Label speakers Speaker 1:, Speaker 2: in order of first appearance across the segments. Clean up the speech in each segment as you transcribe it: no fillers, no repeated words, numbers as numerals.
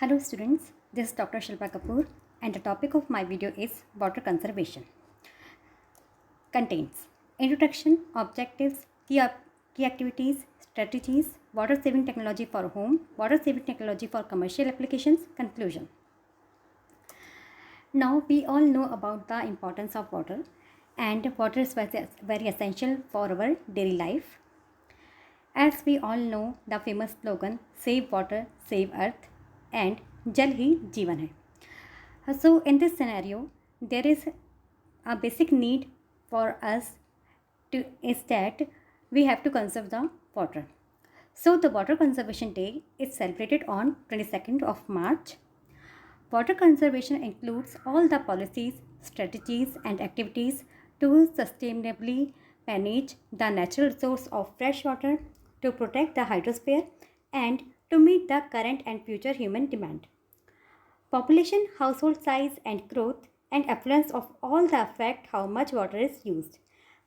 Speaker 1: Hello students, this is Dr. Shilpa Kapoor and the topic of my video is water conservation. Contains introduction, objectives, key activities, strategies, water saving technology for home, water saving technology for commercial applications, conclusion. Now we all know about the importance of water and water is very essential for our daily life. As we all know the famous slogan Save Water, Save Earth and Jal Hi Jeevan Hai. So in this scenario, there is a basic need for us is that we have to conserve the water. So the Water Conservation Day is celebrated on 22nd of March. Water conservation includes all the policies, strategies and activities to sustainably manage the natural resource of fresh water, to protect the hydrosphere and to meet the current and future human demand. Population, household size and growth and affluence of all the affect how much water is used.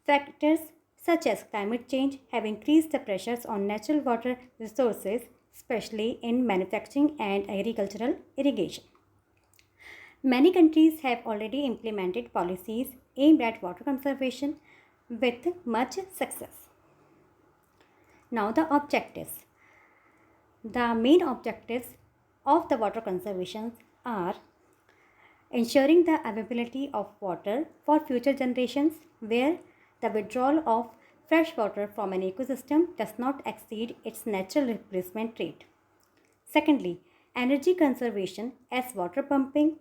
Speaker 1: Factors such as climate change have increased the pressures on natural water resources, especially in manufacturing and agricultural irrigation. Many countries have already implemented policies aimed at water conservation with much success. Now the objectives. The main objectives of the water conservation are ensuring the availability of water for future generations where the withdrawal of fresh water from an ecosystem does not exceed its natural replacement rate. Secondly, energy conservation as water pumping,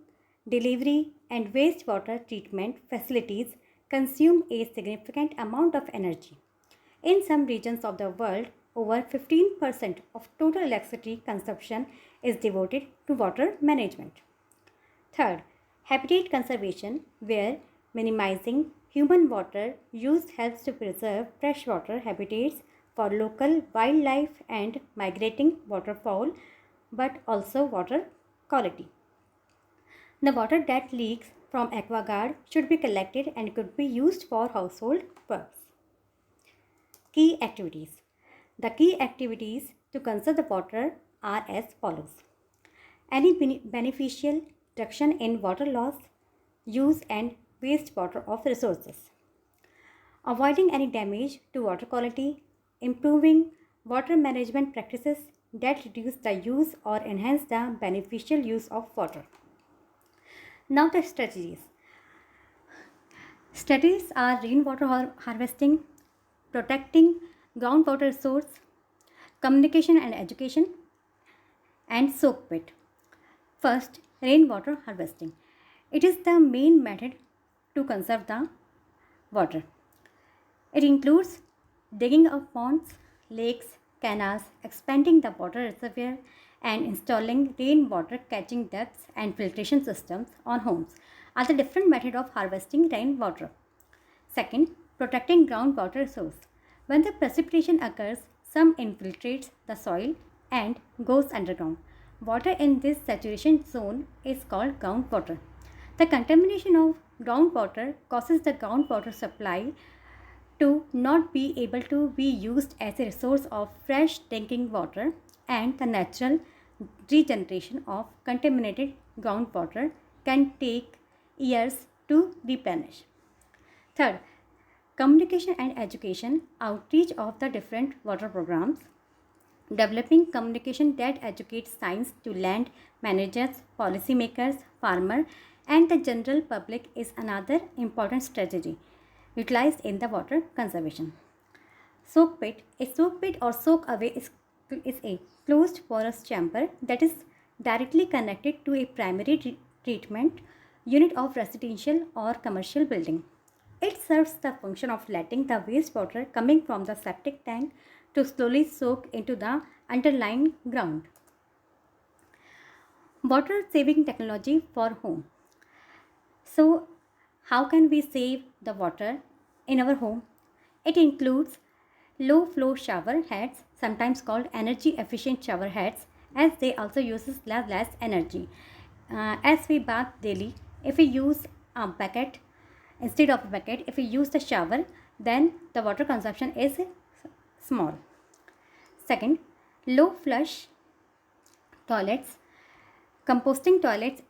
Speaker 1: delivery and wastewater treatment facilities consume a significant amount of energy. In some regions of the world, over 15% of total electricity consumption is devoted to water management. Third, habitat conservation, where minimizing human water use helps to preserve freshwater habitats for local wildlife and migrating waterfowl, but also water quality. The water that leaks from aquaguard should be collected and could be used for household purposes. Key activities. The key activities to conserve the water are as follows. Any beneficial reduction in water loss, use and wastewater of resources. Avoiding any damage to water quality, improving water management practices that reduce the use or enhance the beneficial use of water. Now the strategies. Strategies are rainwater harvesting, protecting groundwater resource, communication and education, and soak pit. First, rainwater harvesting. It is the main method to conserve the water. It includes digging up ponds, lakes, canals, expanding the water reservoir, and installing rainwater catching ducts and filtration systems on homes are the different methods of harvesting rainwater. Second, protecting groundwater resource. When the precipitation occurs, some infiltrates the soil and goes underground. Water in this saturation zone is called groundwater. The contamination of groundwater causes the groundwater supply to not be able to be used as a resource of fresh drinking water, and the natural regeneration of contaminated groundwater can take years to replenish. Third, communication and education, outreach of the different water programs. Developing communication that educates science to land managers, policymakers, farmers, and the general public is another important strategy utilized in the water conservation. Soak pit. A soak pit or soak away is a closed porous chamber that is directly connected to a primary treatment unit of residential or commercial building. It serves the function of letting the wastewater coming from the septic tank to slowly soak into the underlying ground. Water saving technology for home. So, how can we save the water in our home? It includes low flow shower heads, sometimes called energy efficient shower heads, as they also uses less energy. As we bath daily, if we use a bucket instead of a bucket, if we use the shower, then the water consumption is small. Second, low flush toilets. Composting toilets,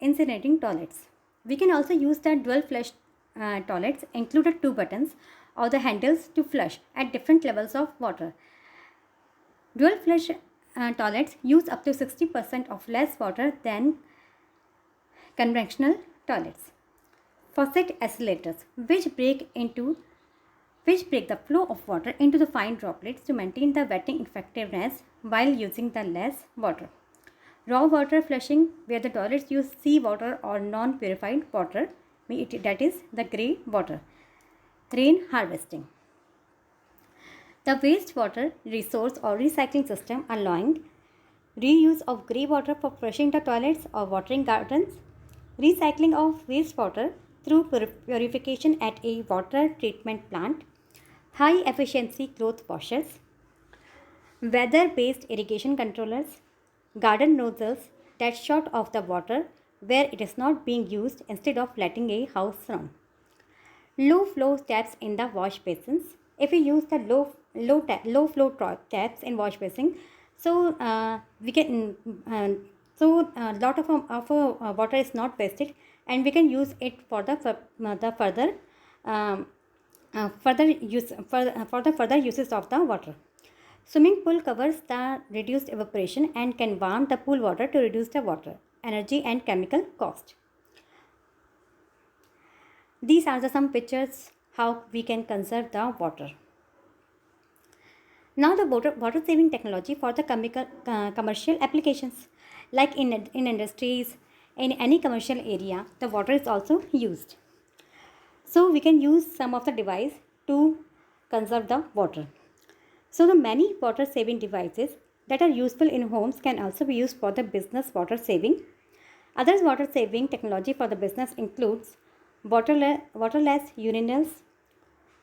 Speaker 1: incinerating toilets. We can also use the dual flush toilets, included two buttons or the handles to flush at different levels of water. Dual flush toilets use up to 60% of less water than conventional toilets. Faucet accelerators, which break the flow of water into the fine droplets to maintain the wetting effectiveness while using the less water. Raw water flushing, where the toilets use seawater or non-purified water, that is the grey water. Rain harvesting. The wastewater resource or recycling system allowing reuse of grey water for flushing the toilets or watering gardens, recycling of wastewater through purification at a water treatment plant, high efficiency cloth washers, weather based irrigation controllers, garden nozzles that shut off the water where it is not being used instead of letting a house run. Low flow taps in the wash basins. If we use the low flow taps in wash basin, so we can lot of water is not wasted, and we can use it for the further further uses of the water. Swimming pool covers the reduced evaporation and can warm the pool water to reduce the water, energy and chemical cost. These are some pictures how we can conserve the water. Now the water saving technology for the commercial applications, like in industries, in any commercial area, the water is also used. So we can use some of the device to conserve the water. So the many water saving devices that are useful in homes can also be used for the business water saving. Other water saving technology for the business includes waterless urinals,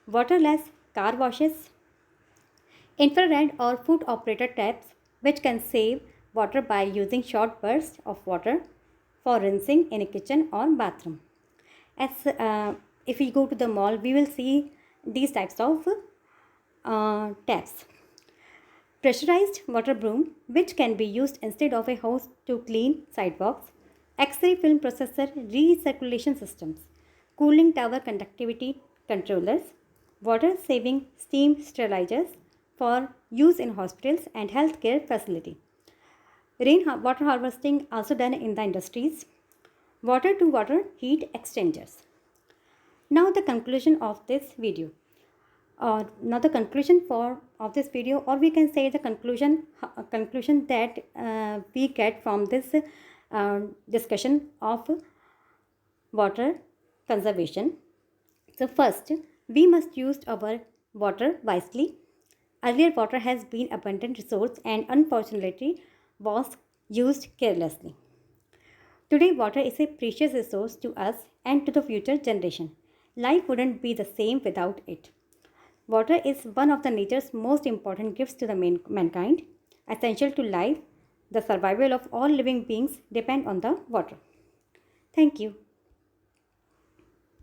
Speaker 1: waterless car washes, infrared or foot operated taps, which can save water by using short bursts of water for rinsing in a kitchen or bathroom. As if we go to the mall, we will see these types of taps. Pressurized water broom, which can be used instead of a hose to clean sidewalks. X-ray film processor recirculation systems, cooling tower conductivity controllers, water saving steam sterilizers for use in hospitals and healthcare facility. Water harvesting also done in the industries. Water to water heat exchangers. Now the conclusion of this video. Of this video, or we can say the conclusion that we get from this discussion of water conservation. So first, we must use our water wisely. Earlier, water has been abundant resource and unfortunately was used carelessly. Today, water is a precious resource to us and to the future generation. Life wouldn't be the same without it. Water is one of the nature's most important gifts to the mankind, essential to life. The survival of all living beings depend on the water. Thank you.